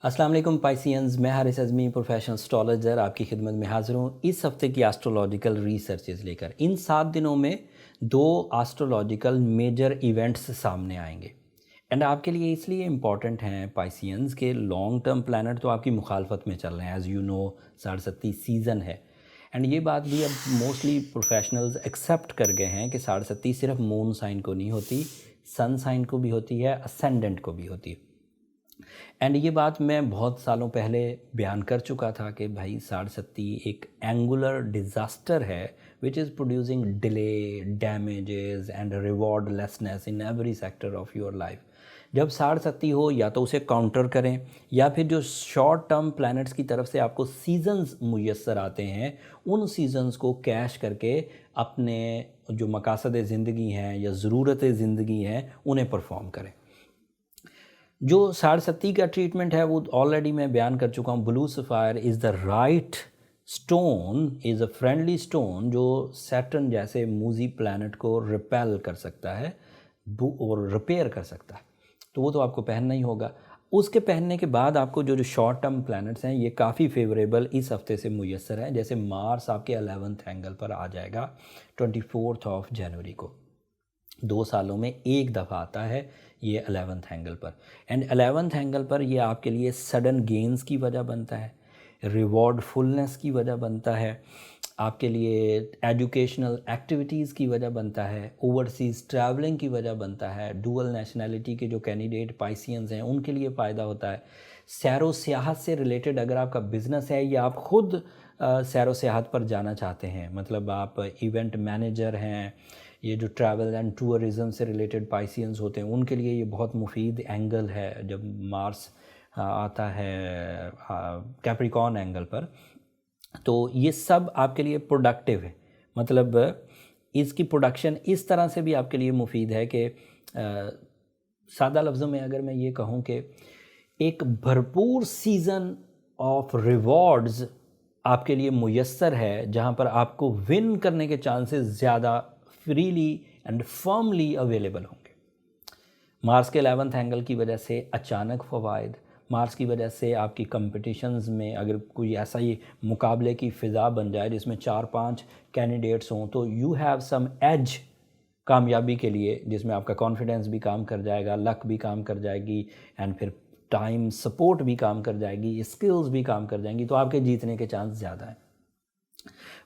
अस्सलाम वालेकुम पाइसियंस, मैं हारिस अज़मी प्रोफेशनल एस्ट्रोलॉजर आपकी खिदमत में हाज़िर हूँ इस हफ़्ते की एस्ट्रोलॉजिकल रिसर्चेज़ लेकर। इन 7 दिनों में 2 एस्ट्रोलॉजिकल मेजर इवेंट्स सामने आएंगे एंड आपके लिए इसलिए इम्पॉर्टेंट हैं पाइसियंस के लॉन्ग टर्म प्लानट तो आपकी मुखालफत में चल रहे हैं। एज़ यू नो, साढ़े सीज़न है एंड ये बात भी अब मोस्टली प्रोफेशनल्स एक्सेप्ट कर गए हैं कि साढ़े सिर्फ मून साइन को नहीं होती, सन साइन को भी होती है, असेंडेंट को भी होती है। एंड ये बात मैं बहुत सालों पहले बयान कर चुका था कि भाई साढ़े एक एंगुलर डिज़ास्टर है which is producing delay, damages and rewardlessness in every sector of your life. जब साढ़े हो या तो उसे काउंटर करें या फिर जो शॉर्ट टर्म प्लैनेट्स की तरफ से आपको सीजन्स मुयस्सर आते हैं उन सीजन्स को कैश करके अपने जो मकासद ज़िंदगी हैं या ज़रूरत ज़िंदगी हैं उन्हें परफॉर्म करें। जो साढ़े का ट्रीटमेंट है वो ऑलरेडी मैं बयान कर चुका हूँ। Blue sapphire is the right stone, is a friendly stone जो सैटर्न जैसे मूजी प्लैनेट को रिपेल कर सकता है और रिपेयर कर सकता है। तो वो तो आपको पहनना ही होगा। उसके पहनने के बाद आपको जो जो शॉर्ट टर्म प्लैनेट्स हैं ये काफ़ी फेवरेबल इस हफ्ते से मुयस्सर हैं। जैसे मार्स आपके 11th एंगल पर आ जाएगा 24 जनवरी को। 2 सालों में एक दफ़ा आता है ये 11th एंगल पर एंड 11th एंगल पर ये आपके लिए सडन गेंस की वजह बनता है, रिवॉर्डफुलनेस की वजह बनता है, आपके लिए एजुकेशनल एक्टिविटीज़ की वजह बनता है, ओवरसीज़ ट्रैवलिंग की वजह बनता है, डुअल नेशनैलिटी के जो कैंडिडेट पाइसियंस हैं उनके लिए फ़ायदा होता है। सैरो सियाहत से रिलेटेड अगर आपका बिज़नेस है या आप ख़ुद सैरो सियाहत पर जाना चाहते हैं, मतलब आप इवेंट मैनेजर हैं, ये जो ट्रैवल एंड टूरिज़म से रिलेटेड पाइसियंस होते हैं उनके लिए ये बहुत मुफीद एंगल है जब मार्स आता है कैप्रिकॉर्न एंगल पर। तो ये सब आपके लिए प्रोडक्टिव है, मतलब इसकी प्रोडक्शन इस तरह से भी आपके लिए मुफीद है कि सादा लफ्ज़ों में अगर मैं ये कहूँ कि एक भरपूर सीज़न ऑफ रिवॉर्ड्स आपके लिए मुयस्सर है जहाँ पर आपको विन करने के चांसेस ज़्यादा फ्रीली एंड फर्मली अवेलेबल होंगे। मार्स के 11th एंगल की वजह से अचानक फ़वाइद, मार्स की वजह से आपकी कंपटीशंस में अगर कोई ऐसा ही मुकाबले की फ़िज़ा बन जाए जिसमें 4-5 कैंडिडेट्स हों तो यू हैव सम एज कामयाबी के लिए, जिसमें आपका कॉन्फिडेंस भी काम कर जाएगा, लक भी काम कर जाएगी एंड फिर टाइम सपोर्ट भी काम कर जाएगी, स्किल्स भी काम कर जाएंगी, तो आपके जीतने के चांस ज़्यादा हैं।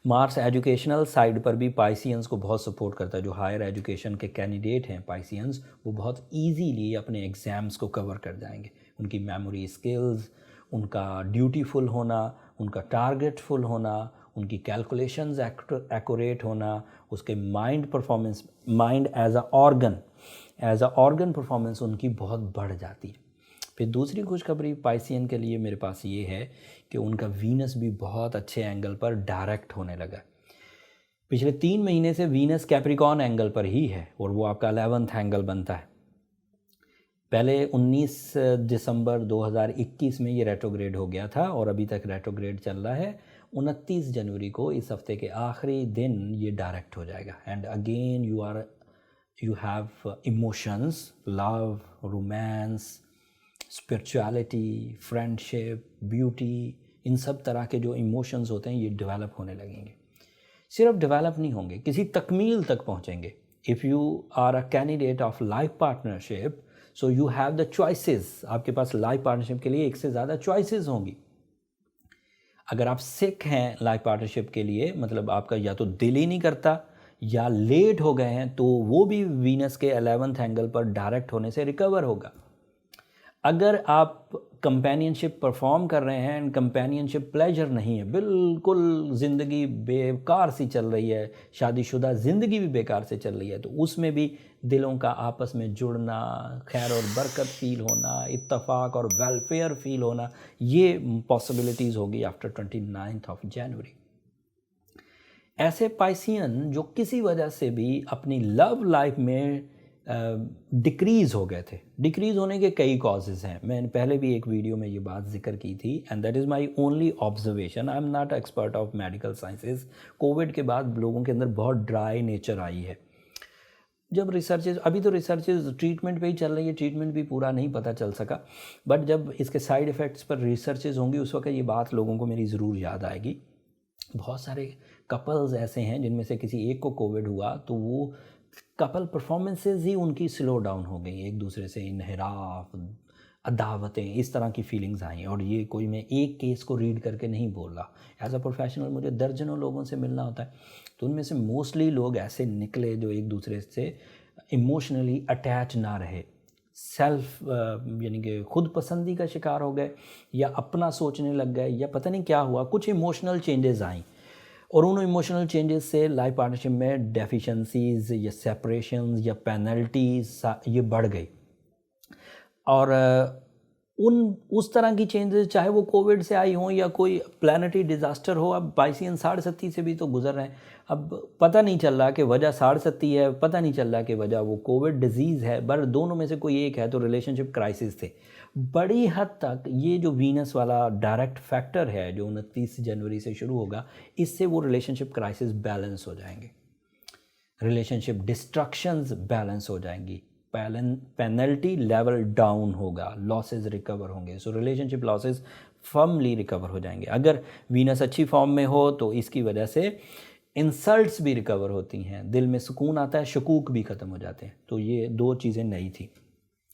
मार्स एजुकेशनल साइड पर भी पाइसियंस को बहुत सपोर्ट करता है। जो हायर एजुकेशन के कैंडिडेट हैं पाइसियंस, वो बहुत इजीली अपने एग्ज़ाम्स को कवर कर जाएंगे। उनकी मेमोरी स्किल्स, उनका ड्यूटीफुल होना, उनका टारगेटफुल होना, उनकी कैलकुलेशंस एक्यूरेट होना, उसके mind performance, mind as a organ performance उनकी बहुत बढ़ जाती है। फिर दूसरी खुशखबरी पाइसियन के लिए मेरे पास ये है कि उनका वीनस भी बहुत अच्छे एंगल पर डायरेक्ट होने लगा। पिछले 3 महीने से वीनस कैप्रिकॉर्न एंगल पर ही है और वो आपका 11th एंगल बनता है। पहले 19 दिसंबर 2021 में ये रेट्रोग्रेड हो गया था और अभी तक रेट्रोग्रेड चल रहा है। 29 जनवरी को इस हफ्ते के आखिरी दिन ये डायरेक्ट हो जाएगा and again you have emotions, love, romance, spirituality, friendship, beauty, इन सब तरह के जो इमोशंस होते हैं ये डेवलप होने लगेंगे। सिर्फ डेवलप नहीं होंगे, किसी तकमील तक पहुंचेंगे। If you are a candidate of life partnership, so you have the choices. आपके पास लाइफ पार्टनरशिप के लिए एक से ज़्यादा चॉइसेस होंगी। अगर आप सिक हैं लाइफ पार्टनरशिप के लिए, मतलब आपका या तो दिल ही नहीं करता या लेट हो गए हैं, तो वो भी वीनस के 11th एंगल पर डायरेक्ट होने से रिकवर होगा। अगर आप कंपेनियनशिप परफॉर्म कर रहे हैं एंड कंपेनियनशिप प्लेजर नहीं है, बिल्कुल ज़िंदगी बेकार सी चल रही है, शादीशुदा ज़िंदगी भी बेकार से चल रही है, तो उसमें भी दिलों का आपस में जुड़ना, खैर और बरकत फ़ील होना, इत्तफाक और वेलफेयर फ़ील होना, ये पॉसिबिलिटीज़ होगी आफ्टर 29 जनवरी। ऐसे पाइसियन जो किसी वजह से भी अपनी लव लाइफ में डिक्रीज़ हो गए थे। डिक्रीज़ होने के कई कॉजेज़ हैं, मैंने पहले भी एक वीडियो में ये बात जिक्र की थी and that is my only observation. I am not expert of medical sciences. Covid के बाद लोगों के अंदर बहुत ड्राई नेचर आई है। जब रिसर्चेज, अभी तो रिसर्चेज ट्रीटमेंट पे ही चल रही है, ट्रीटमेंट भी पूरा नहीं पता चल सका, बट जब इसके साइड इफ़ेक्ट्स पर रिसर्चेज होंगी उस वक्त ये बात लोगों को मेरी ज़रूर याद आएगी। बहुत सारे कपल्स ऐसे हैं जिनमें से किसी एक को कोविड हुआ तो वो कपल परफॉर्मेंसेज ही उनकी स्लो डाउन हो गई, एक दूसरे से इनहिराफ, अदावतें, इस तरह की फीलिंग्स आई। और ये कोई मैं एक केस को रीड करके नहीं बोल रहा, एज अ प्रोफेशनल मुझे दर्जनों लोगों से मिलना होता है, तो उनमें से मोस्टली लोग ऐसे निकले जो एक दूसरे से इमोशनली अटैच ना रहे, सेल्फ यानी कि खुद पसंदी का शिकार हो गए या अपना सोचने लग गए या पता नहीं क्या हुआ, कुछ इमोशनल चेंजेस आई और उन इमोशनल चेंजेस से लाइफ पार्टनरशिप में डेफिशिएंसीज या सेपरेशंस या पेनल्टीज ये बढ़ गई। और उस तरह की चेंजेस चाहे वो कोविड से आई हों या कोई प्लानिटरी डिज़ास्टर हो। अब पाइसियन 60 से भी तो गुजर रहे हैं, अब पता नहीं चल रहा कि वजह 60 है, पता नहीं चल रहा कि वजह वो कोविड डिजीज़ है, पर दोनों में से कोई एक है तो रिलेशनशिप क्राइसिस थे। बड़ी हद तक ये जो वीनस वाला डायरेक्ट फैक्टर है जो 29 जनवरी से शुरू होगा, इससे वो रिलेशनशिप क्राइसिस बैलेंस हो जाएंगे, रिलेशनशिप डिस्ट्रक्शंस बैलेंस हो जाएंगी, पेनल्टी लेवल डाउन होगा, लॉसेस रिकवर होंगे, सो रिलेशनशिप लॉसेस फर्मली रिकवर हो जाएंगे। अगर वीनस अच्छी फॉर्म में हो तो इसकी वजह से इंसल्ट्स भी रिकवर होती हैं, दिल में सुकून आता है, शकूक भी ख़त्म हो जाते हैं। तो ये दो चीज़ें नई थी।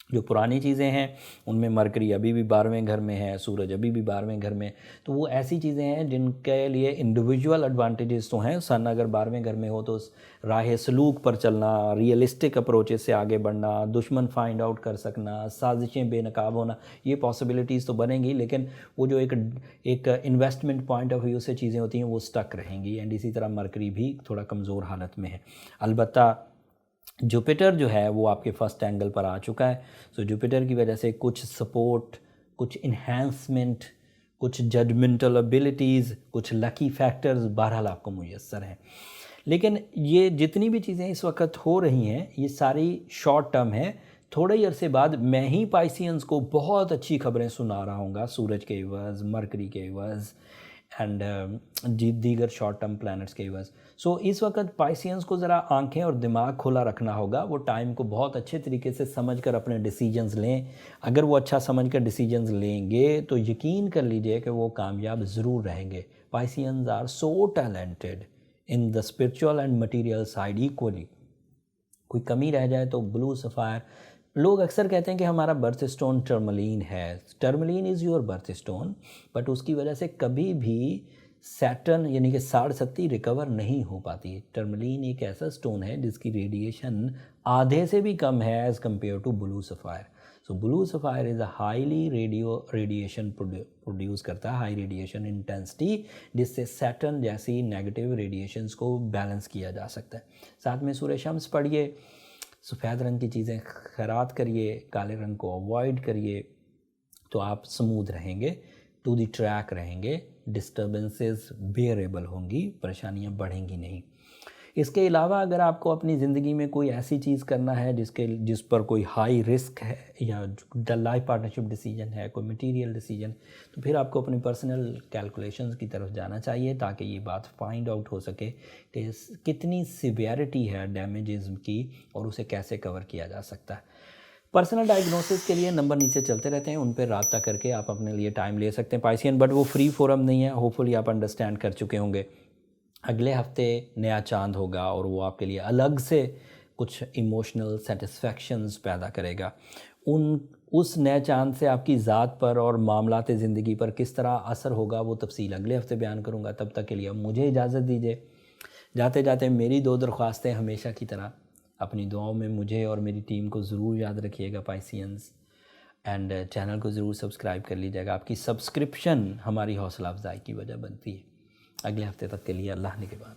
जो पुरानी चीज़ें हैं उनमें मरकरी अभी भी 12वें घर में है, सूरज अभी भी 12वें घर में, तो वो ऐसी चीज़ें हैं जिनके लिए इंडिविजुअल एडवांटेजेस तो हैं। सन अगर 12वें घर में हो तो राह सलूक पर चलना, रियलिस्टिक अप्रोचेस से आगे बढ़ना, दुश्मन फाइंड आउट कर सकना, साजिशें बेनकाब होना, ये पॉसिबिलिटीज़ तो बनेंगी, लेकिन वो जो एक इन्वेस्टमेंट पॉइंट ऑफ व्यू से चीज़ें होती हैं वो स्टक रहेंगी। एंड इसी तरह मरकरी भी थोड़ा कमज़ोर हालत में है। अलबत्ता जुपिटर जो है वो आपके फर्स्ट एंगल पर आ चुका है, सो जुपिटर की वजह से कुछ सपोर्ट, कुछ इन्हेंसमेंट, कुछ जजमेंटल एबिलिटीज़, कुछ लकी फैक्टर्स बहरहाल आपको मुयस्सर हैं। लेकिन ये जितनी भी चीज़ें इस वक्त हो रही हैं ये सारी शॉर्ट टर्म है। थोड़े ही अरसे बाद मैं ही पाइसियंस को बहुत अच्छी खबरें सुना रहा हूँगा, सूरज के एवज़, मरकरी के एवज़ एंड दीगर शॉर्ट टर्म प्लैनेट्स के एवज़। सो इस वक्त पाइसियंस को ज़रा आंखें और दिमाग खुला रखना होगा, वो टाइम को बहुत अच्छे तरीके से समझकर अपने डिसीजंस लें। अगर वो अच्छा समझकर डिसीजंस लेंगे तो यकीन कर लीजिए कि वो कामयाब ज़रूर रहेंगे। Pisceans are so talented in the spiritual and material side equally. कोई कमी रह जाए तो ब्लू सफ़ायर, लोग अक्सर कहते हैं कि हमारा बर्थ स्टोन टर्मलीन है, tourmaline is your birth stone, but उसकी वजह से कभी भी सैटर्न यानी कि 60 रिकवर नहीं हो पाती। टर्मलीन एक ऐसा स्टोन है जिसकी रेडिएशन आधे से भी कम है as compare to blue sapphire. So blue sapphire is a highly radiation produce करता है, हाई रेडिएशन इंटेंसिटी, जिससे सैटर्न जैसी नेगेटिव रेडिएशंस को बैलेंस किया जा सकता है। साथ में सूर्य शम्स पढ़िए, सफ़ेद रंग की चीज़ें खैरात करिए, काले रंग को अवॉइड करिए, तो आप स्मूथ रहेंगे, टू दी ट्रैक रहेंगे, डिस्टर्बेंसेस बेयरेबल होंगी, परेशानियां बढ़ेंगी नहीं। इसके अलावा अगर आपको अपनी ज़िंदगी में कोई ऐसी चीज़ करना है जिस पर कोई हाई रिस्क है या लाइफ पार्टनरशिप डिसीजन है, कोई मटेरियल डिसीजन, तो फिर आपको अपनी पर्सनल कैलकुलेशंस की तरफ जाना चाहिए ताकि ये बात फाइंड आउट हो सके कि कितनी सिवियरिटी है डैमेजेस की और उसे कैसे कवर किया जा सकता है। पर्सनल डायग्नोसिस के लिए नंबर नीचे चलते रहते हैं, उन पर रब्ता करके आप अपने लिए टाइम ले सकते हैं पाइसियन, बट वो फ्री फोरम नहीं है, होपफुली आप अंडरस्टैंड कर चुके होंगे। अगले हफ्ते नया चांद होगा और वो आपके लिए अलग से कुछ इमोशनल सेटिस्फैक्शंस पैदा करेगा। उस नए चांद से आपकी ज़ात पर और मामलात ज़िंदगी पर किस तरह असर होगा वो तफसील अगले हफ्ते बयान करूँगा। तब तक के लिए मुझे इजाज़त दीजिए। जाते जाते मेरी 2 दरख्वास्तें हमेशा की तरह, अपनी दुआओं में मुझे और मेरी टीम को ज़रूर याद रखिएगा पाइसियंस, एंड चैनल को ज़रूर सब्सक्राइब कर लीजिएगा। आपकी सब्सक्रिप्शन हमारी हौसला अफजाई की वजह बनती है। अगले हफ्ते तक के लिए अल्लाह निगहबान।